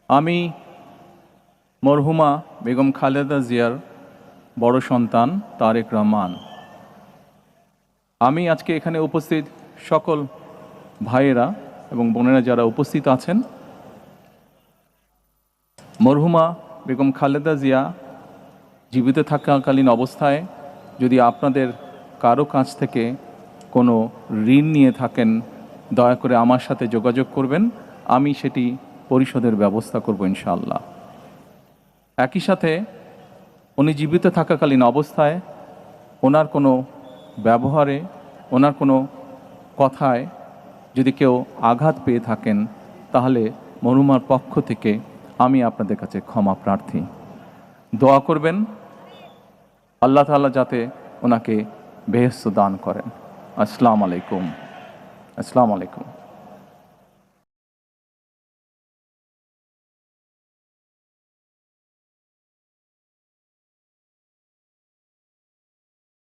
আমি মরহুমা বেগম খালেদা জিয়ার বড় সন্তান তারেক রহমান। আমি আজকে এখানে উপস্থিত সকল ভাইয়েরা এবং বোনেরা যারা উপস্থিত আছেন, মরহুমা বেগম খালেদা জিয়া জীবিত থাকাকালীন অবস্থায় যদি আপনাদের কারো কাছ থেকে কোনো ঋণ নিয়ে থাকেন, দয়া করে আমার সাথে যোগাযোগ করবেন। আমি সেটি পরিশোধের ব্যবস্থা করব ইনশাআল্লাহ। একই সাথে উনি জীবিত থাকাকালীন অবস্থায় ওনার কোনো ব্যবহারে, ওনার কোনো কথায় যদি কেউ আঘাত পেয়ে থাকেন, তাহলে মরহুমার পক্ষ থেকে আমি আপনাদের কাছে ক্ষমা প্রার্থী। দোয়া করবেন আল্লাহ তাআলা যাতে ওনাকে বেহেশত দান করেন। আসসালামু আলাইকুম।